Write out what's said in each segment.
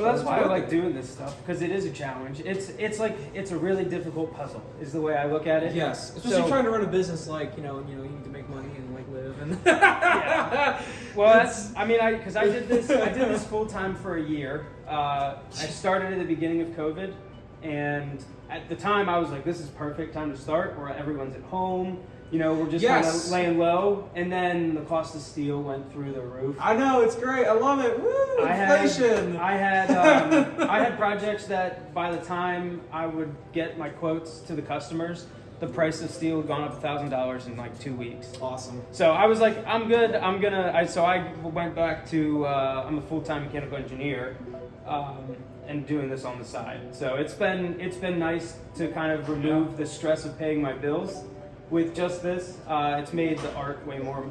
that's why I like doing this stuff, because it is a challenge. It's a really difficult puzzle, is the way I look at it. Yes, especially trying to run a business, like, you need to make money and like live and. Yeah. Well, because I did this full time for a year. I started at the beginning of COVID, and at the time I was like, this is perfect time to start, where everyone's at home. We're just kind of laying low, and then the cost of steel went through the roof. I know, it's great. I love it. Woo! Inflation. I had projects that by the time I would get my quotes to the customers, the price of steel had gone up $1,000 in like 2 weeks. Awesome. So I was like, I'm good. I went back to I'm a full-time mechanical engineer, and doing this on the side. So it's been nice to kind of remove the stress of paying my bills. With just this, it's made the art way more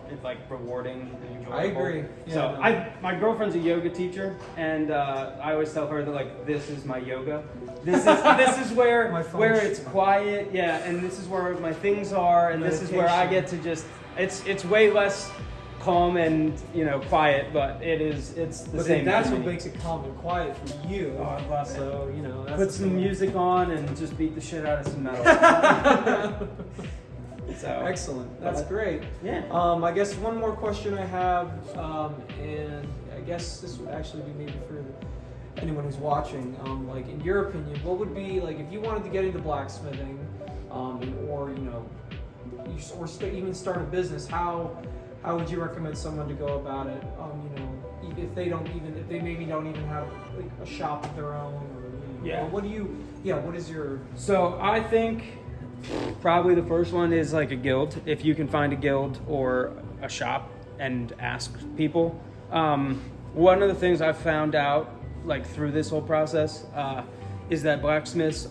rewarding and enjoyable. I agree. Yeah, my girlfriend's a yoga teacher, and I always tell her that this is my yoga. This is where it's quiet, and this is where my things are, and this is where I get to just. It's way less calm and quiet, but it's the same. That's what makes it calm and quiet for you. Oh, I love it. So that's put some music on and just beat the shit out of some metal. So, excellent. That's great. Yeah. I guess one more question I have, and I guess this would actually be maybe for anyone who's watching. In your opinion, what would be if you wanted to get into blacksmithing, or even start a business? How would you recommend someone to go about it? If they maybe don't even have a shop of their own, or what is your? So I think. Probably the first one is a guild, if you can find a guild or a shop and ask people. One of the things I've found out through this whole process is that blacksmiths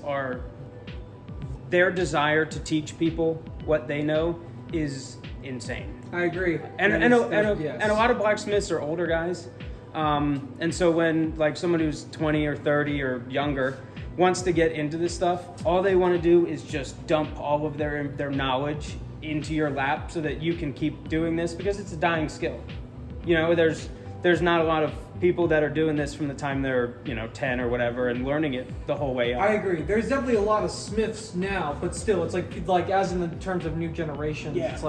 their desire to teach people what they know is insane. I agree. And a lot of blacksmiths are older guys. And so when someone who's 20 or 30 or younger wants to get into this stuff, all they want to do is just dump all of their knowledge into your lap so that you can keep doing this, because it's a dying skill. There's not a lot of people that are doing this from the time they're 10 or whatever and learning it the whole way up. I agree. There's definitely a lot of smiths now, but still, it's like as in the terms of new generations, it's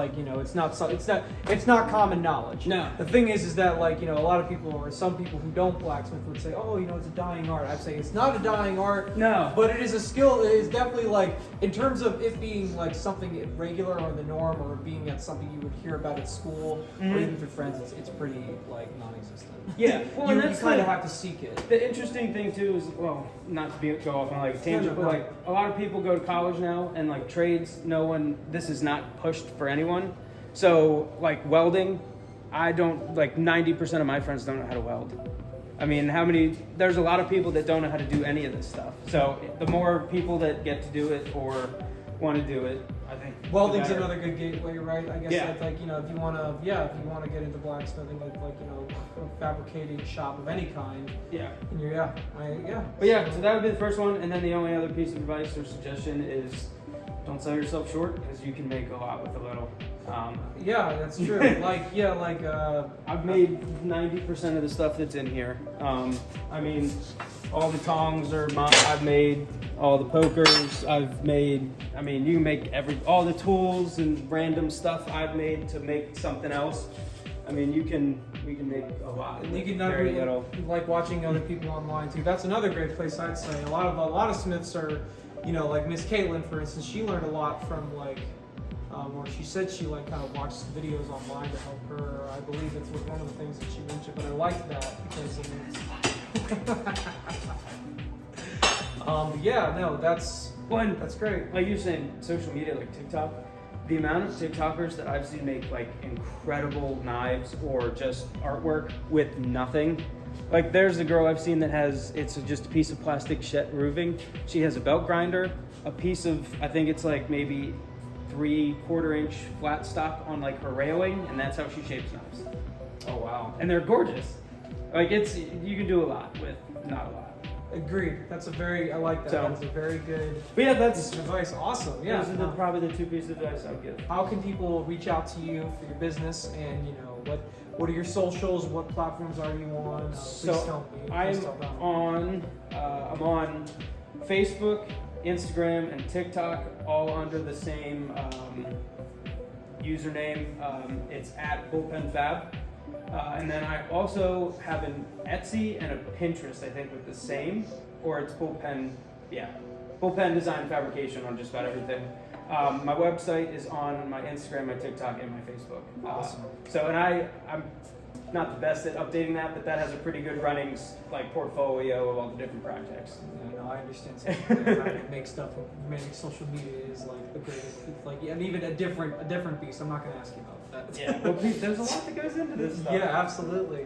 it's not common knowledge. No. The thing is that a lot of people, or some people who don't blacksmith, would say, oh, it's a dying art. I'd say it's not a dying art. No. But it is a skill. It is definitely in terms of it being something regular or the norm, or being something you would hear about at school or even with friends. It's pretty non-existent. Yeah. Well, you kind of have to seek it. The interesting thing too is, not to go off on tangent, but a lot of people go to college now, and trades, this is not pushed for anyone. So welding, I don't 90% of my friends don't know how to weld. I mean, there's a lot of people that don't know how to do any of this stuff. So the more people that get to do it or want to do it, I think welding's another good gateway, right? I guess if you want to get into blacksmithing, a fabricating shop of any kind. Yeah. And so that would be the first one, and then the only other piece of advice or suggestion is don't sell yourself short, because you can make a lot with a little. That's true. I've made 90% of the stuff that's in here. All the tongs are mine. I've made all the pokers. I've made. You can make all the tools and random stuff I've made to make something else. We can make a lot. And you can very little. Watching other people online too. That's another great place, I'd say. A lot of smiths are, Miss Caitlin, for instance. She learned a lot from or she said she kind of watched videos online to help her. I believe it was one of the things that she mentioned, but I liked that because that's great. Like you're saying, social media, TikTok. The amount of TikTokers that I've seen make incredible knives or just artwork with nothing. There's a girl I've seen that it's just a piece of plastic shet roofing. She has a belt grinder, a piece of, I think it's maybe 3/4 inch flat stock on her railing, and that's how she shapes knives. Oh wow. And they're gorgeous. You can do a lot with not a lot. Agreed. That's I like that. So- That's a very good But yeah, piece that's of advice. Awesome. Yeah. those are probably the two pieces of advice I'll give. How can people reach out to you for your business, and what are your socials? What platforms are you on? Please tell me. Please tell them. I'm on Facebook, Instagram, and TikTok, all under the same username. It's at Bullpen Fab. And then I also have an Etsy and a Pinterest, I think, with the same, or it's Bullpen Design Fabrication on just about everything. My website is on my Instagram, my TikTok, and my Facebook. Awesome. I'm not the best at updating that, but that has a pretty good running portfolio of all the different projects. Yeah, no, I understand. Trying to make stuff, managing social media is like the greatest. It's like, and even a different beast. I'm not going to ask you about that. Yeah, well, there's a lot that goes into this stuff. Yeah, absolutely.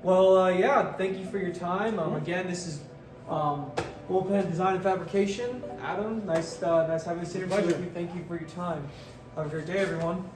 Well, thank you for your time. Again, this is Bullpen Design and Fabrication. Adam, nice having this interview with you. Thank you for your time. Have a great day, everyone.